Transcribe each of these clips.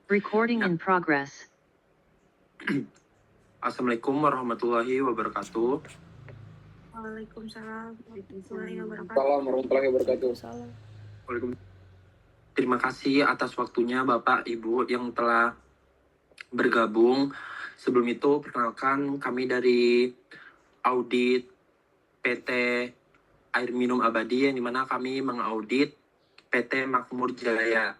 Recording in progress. Assalamualaikum warahmatullahi wabarakatuh. Waalaikumsalam warahmatullahi wabarakatuh. Assalamualaikum warahmatullahi wabarakatuh. Waalaikumsalam. Terima kasih atas waktunya Bapak Ibu yang telah bergabung. Sebelum itu perkenalkan kami dari audit PT Air Minum Abadi yang dimana kami mengaudit PT Makmur Jaya.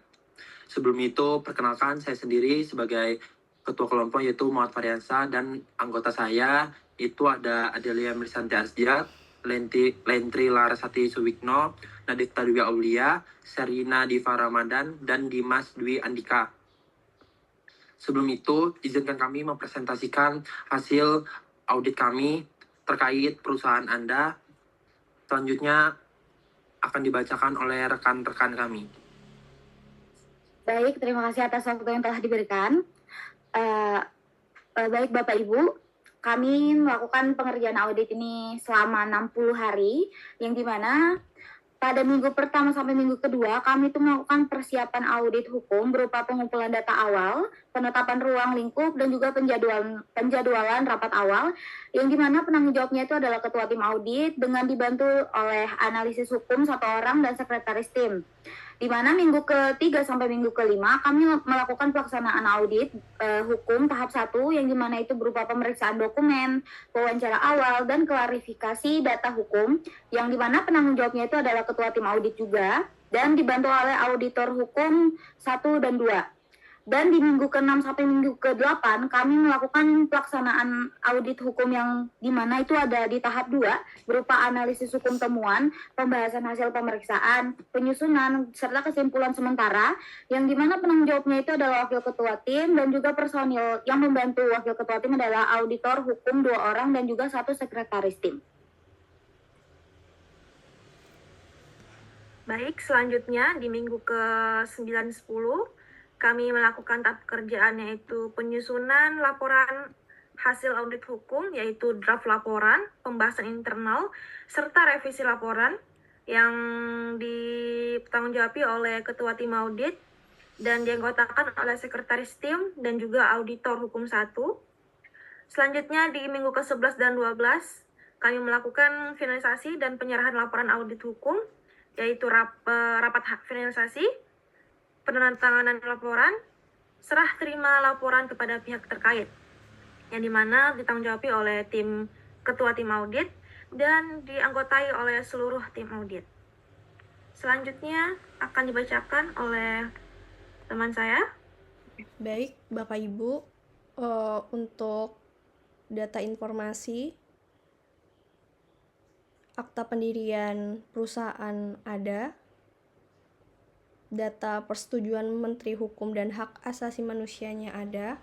Sebelum itu perkenalkan saya sendiri sebagai ketua kelompok yaitu Muhammad Fariansa dan anggota saya itu ada Adelia Mirsanti Asdiat, Lentri Larasati Suwikno, Nadita Dwi Aulia, Serina Diva Ramadan, dan Dimas Dwi Andika. Sebelum itu, izinkan kami mempresentasikan hasil audit kami terkait perusahaan Anda. Selanjutnya akan dibacakan oleh rekan-rekan kami. Baik, terima kasih atas waktu yang telah diberikan. Baik Bapak Ibu, kami melakukan pengerjaan audit ini selama 60 hari, yang dimana pada minggu pertama sampai minggu kedua, kami itu melakukan persiapan audit hukum berupa pengumpulan data awal, penetapan ruang lingkup, dan juga penjadwalan rapat awal, yang dimana penanggung jawabnya itu adalah ketua tim audit dengan dibantu oleh analisis hukum 1 orang dan sekretaris tim. Di mana minggu ke-3 sampai minggu ke-5 kami melakukan pelaksanaan audit hukum tahap 1 yang dimana itu berupa pemeriksaan dokumen, wawancara awal, dan klarifikasi data hukum yang dimana penanggung jawabnya itu adalah ketua tim audit juga dan dibantu oleh auditor hukum 1 dan 2. Dan di minggu ke-6 sampai minggu ke-8 kami melakukan pelaksanaan audit hukum yang dimana itu ada di tahap 2 berupa analisis hukum temuan, pembahasan hasil pemeriksaan, penyusunan, serta kesimpulan sementara yang dimana penanggung jawabnya itu adalah wakil ketua tim dan juga personil yang membantu wakil ketua tim adalah auditor hukum 2 orang dan juga 1 sekretaris tim. Baik, selanjutnya di minggu ke-9-10 kami melakukan tahap pekerjaan yaitu penyusunan laporan hasil audit hukum yaitu draft laporan, pembahasan internal, serta revisi laporan yang ditanggung-jawabi oleh ketua tim audit dan dianggotakan oleh sekretaris tim dan juga auditor hukum 1. Selanjutnya di minggu ke-11 dan 12 kami melakukan finalisasi dan penyerahan laporan audit hukum yaitu rapat finalisasi, penandatanganan laporan, serah terima laporan kepada pihak terkait, yang dimana ditanggung-jawabi oleh ketua tim audit dan dianggotai oleh seluruh tim audit. Selanjutnya akan dibacakan oleh teman saya. Baik, Bapak Ibu, untuk data informasi akta pendirian perusahaan ada, data persetujuan Menteri Hukum dan Hak Asasi Manusianya ada.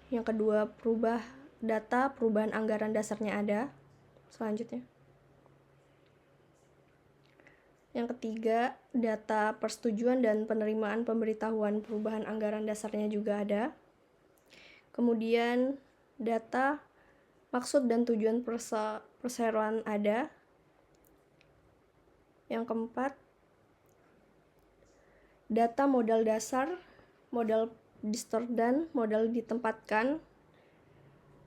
Yang kedua, data perubahan anggaran dasarnya ada. Selanjutnya. Yang ketiga, data persetujuan dan penerimaan pemberitahuan perubahan anggaran dasarnya juga ada. Kemudian, data maksud dan tujuan perseroan ada. Yang keempat, data modal dasar, modal distort dan modal ditempatkan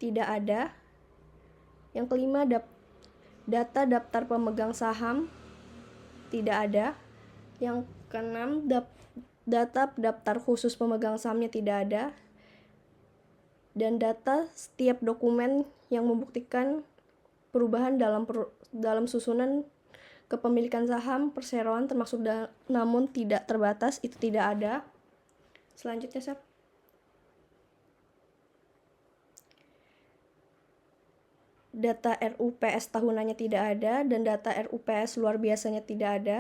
tidak ada. Yang kelima, data daftar pemegang saham tidak ada. Yang keenam, data daftar khusus pemegang sahamnya tidak ada. Dan data setiap dokumen yang membuktikan perubahan dalam susunan kepemilikan saham perseroan termasuk namun tidak terbatas itu tidak ada. Selanjutnya, Sep. Data RUPS tahunannya tidak ada dan data RUPS luar biasanya tidak ada.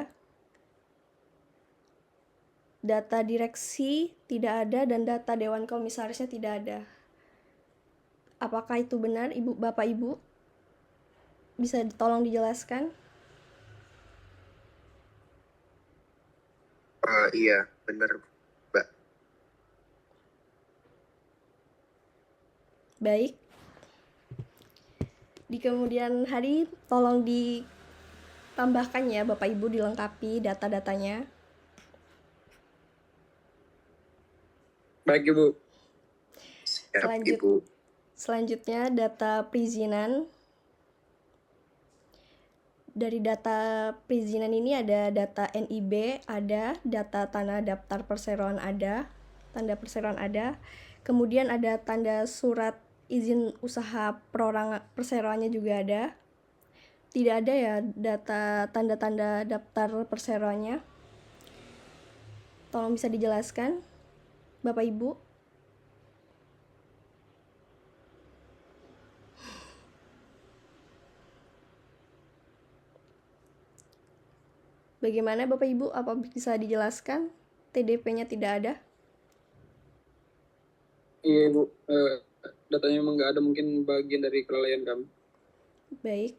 Data direksi tidak ada dan data dewan komisarisnya tidak ada. Apakah itu benar, Bapak Ibu? Bisa tolong dijelaskan? Iya, benar, Mbak. Baik. Di kemudian hari, tolong ditambahkan ya Bapak Ibu, dilengkapi data-datanya. Baik Ibu. Siap Selanjut- Ibu. Selanjutnya data perizinan. Dari data perizinan ini ada data NIB, ada data tanah daftar perseroan ada, tanda perseroan ada, kemudian ada tanda surat izin usaha perorangan perseroannya juga ada. Tidak ada ya data tanda-tanda daftar perseroannya. Tolong bisa dijelaskan, Bapak Ibu. Bagaimana Bapak Ibu, apa bisa dijelaskan? TDP-nya tidak ada? Iya Ibu, datanya memang nggak ada, mungkin bagian dari kelalaian kami. Baik.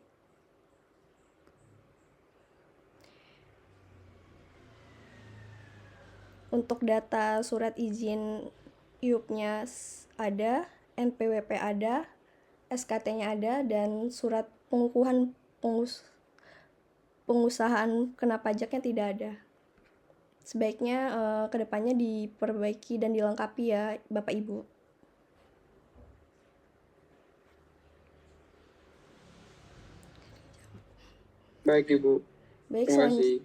Untuk data surat izin IUP-nya ada, NPWP ada, SKT-nya ada, dan surat pengukuhan pengusahaan kena pajaknya tidak ada. Sebaiknya kedepannya diperbaiki dan dilengkapi ya Bapak Ibu. Baik Ibu, Baik, terima kasih.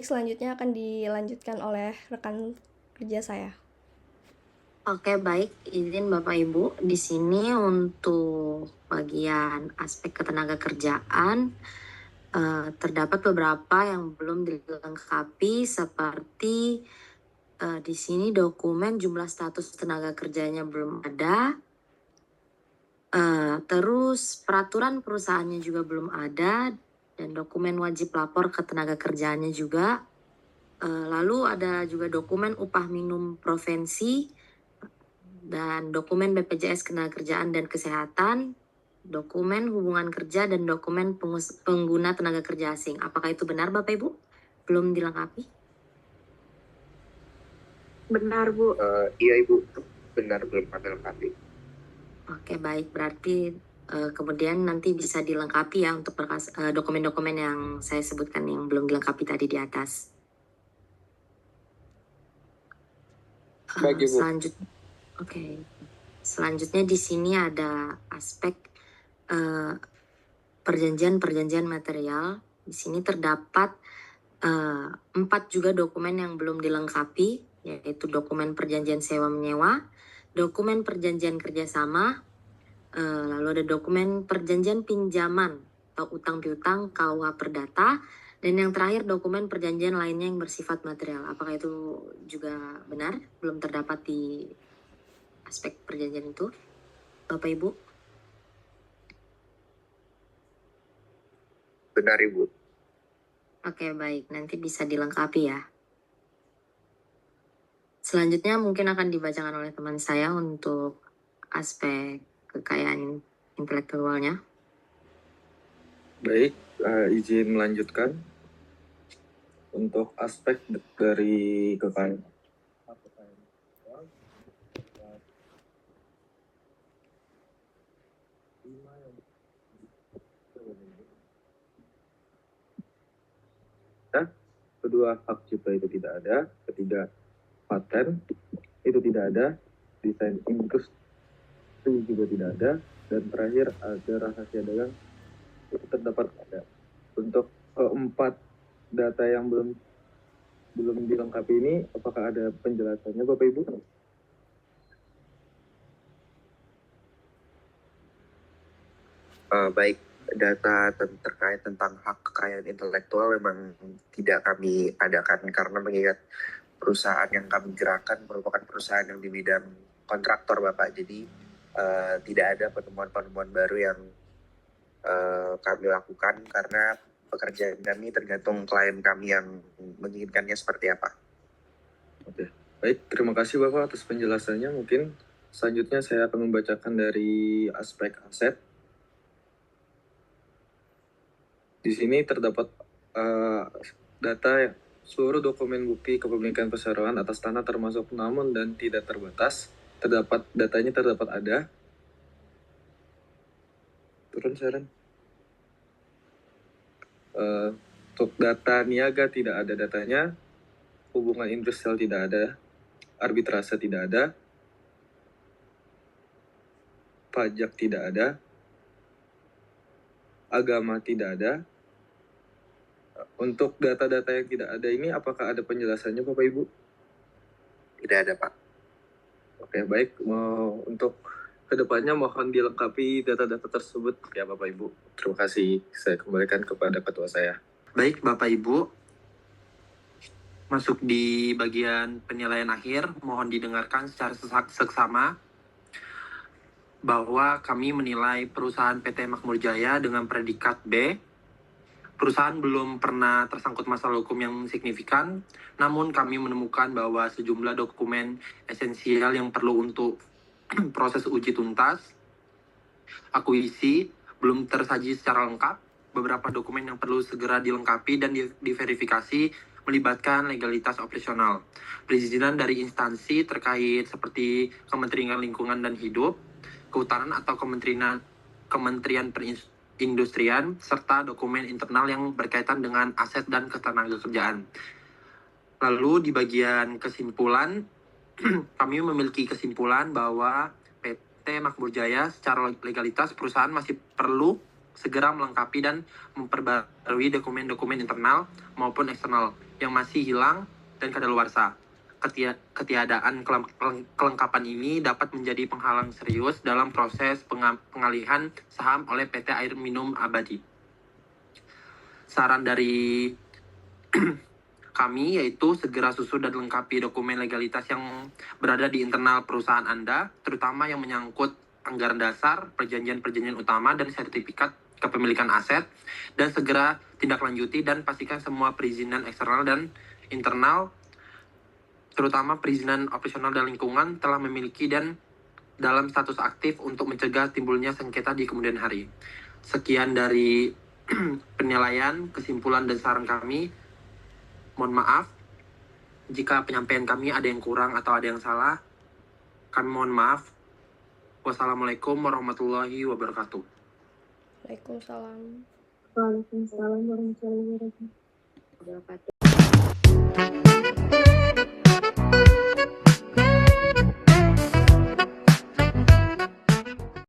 selanjutnya akan dilanjutkan oleh rekan kerja saya. Oke, baik. Izin Bapak Ibu, di sini untuk bagian aspek ketenaga kerjaan terdapat beberapa yang belum dilengkapi seperti di sini dokumen jumlah status tenaga kerjanya belum ada. Terus peraturan perusahaannya juga belum ada dan dokumen wajib lapor ke tenaga kerjaannya juga. Lalu ada juga dokumen upah minimum provinsi dan dokumen BPJS Ketenagakerjaan dan Kesehatan, dokumen hubungan kerja dan dokumen pengguna tenaga kerja asing. Apakah itu benar Bapak Ibu? Belum dilengkapi? Benar, Bu. Iya Ibu, benar belum ada lengkapi. Oke, baik. Berarti kemudian nanti bisa dilengkapi ya untuk dokumen-dokumen yang saya sebutkan yang belum dilengkapi tadi di atas. Baik, Ibu. Selanjutnya di sini ada aspek perjanjian material. Di sini terdapat 4 juga dokumen yang belum dilengkapi, yaitu dokumen perjanjian sewa menyewa, dokumen perjanjian kerjasama, lalu ada dokumen perjanjian pinjaman atau utang piutang KUH Perdata, dan yang terakhir dokumen perjanjian lainnya yang bersifat material. Apakah itu juga benar? Belum terdapat di aspek perjanjian itu, Bapak Ibu? Benar Ibu. Oke, baik. Nanti bisa dilengkapi ya. Selanjutnya mungkin akan dibacakan oleh teman saya untuk aspek kekayaan intelektualnya. Baik, izin melanjutkan untuk aspek dari kekayaan. Kedua, hak cipta itu tidak ada. Ketiga, paten itu tidak ada. Desain industri juga tidak ada. Dan terakhir ada rahasia dagang itu terdapat ada. Untuk keempat data yang belum dilengkapi ini, apakah ada penjelasannya Bapak Ibu? Baik, data terkait tentang hak kekayaan intelektual memang tidak kami adakan karena mengingat perusahaan yang kami gerakkan merupakan perusahaan yang di bidang kontraktor Bapak. Jadi tidak ada penemuan-penemuan baru yang kami lakukan karena pekerjaan kami tergantung klien kami yang menginginkannya seperti apa. Oke, baik. Terima kasih Bapak atas penjelasannya. Mungkin selanjutnya saya akan membacakan dari aspek aset. Di sini terdapat data seluruh dokumen bukti kepemilikan perseroan atas tanah termasuk namun dan tidak terbatas. Datanya terdapat ada. Turun Sharon. Untuk data niaga tidak ada datanya. Hubungan industrial tidak ada. arbitrase tidak ada, pajak tidak ada, agama tidak ada. Untuk data-data yang tidak ada ini, apakah ada penjelasannya Bapak Ibu? Tidak ada, Pak. Oke, baik. Untuk kedepannya mohon dilengkapi data-data tersebut ya Bapak Ibu. Terima kasih. Saya kembalikan kepada ketua saya. Baik Bapak Ibu, masuk di bagian penilaian akhir, mohon didengarkan secara seksama bahwa kami menilai perusahaan PT Makmur Jaya dengan predikat B. Perusahaan belum pernah tersangkut masalah hukum yang signifikan, namun kami menemukan bahwa sejumlah dokumen esensial yang perlu untuk proses uji tuntas, akuisisi, belum tersaji secara lengkap. Beberapa dokumen yang perlu segera dilengkapi dan diverifikasi melibatkan legalitas operasional, perizinan dari instansi terkait seperti Kementerian Lingkungan dan Hidup, Kehutanan atau Kementerian Perindustrian, serta dokumen internal yang berkaitan dengan aset dan ketenagakerjaan. Lalu di bagian kesimpulan, kami memiliki kesimpulan bahwa PT Makmur Jaya secara legalitas perusahaan masih perlu segera melengkapi dan memperbarui dokumen-dokumen internal maupun eksternal yang masih hilang dan kadaluarsa. Ketiadaan kelengkapan ini dapat menjadi penghalang serius dalam proses pengalihan saham oleh PT Air Minum Abadi. Saran dari kami yaitu segera susun dan lengkapi dokumen legalitas yang berada di internal perusahaan Anda, terutama yang menyangkut anggaran dasar, perjanjian-perjanjian utama, dan sertifikat kepemilikan aset, dan segera tindak lanjuti dan pastikan semua perizinan eksternal dan internal, terutama perizinan operasional dan lingkungan, telah memiliki dan dalam status aktif untuk mencegah timbulnya sengketa di kemudian hari. Sekian dari penilaian, kesimpulan, dan saran kami. Mohon maaf jika penyampaian kami ada yang kurang atau ada yang salah. Kami mohon maaf. Wassalamualaikum warahmatullahi wabarakatuh. Waalaikumsalam. Waalaikumsalam warahmatullahi wabarakatuh.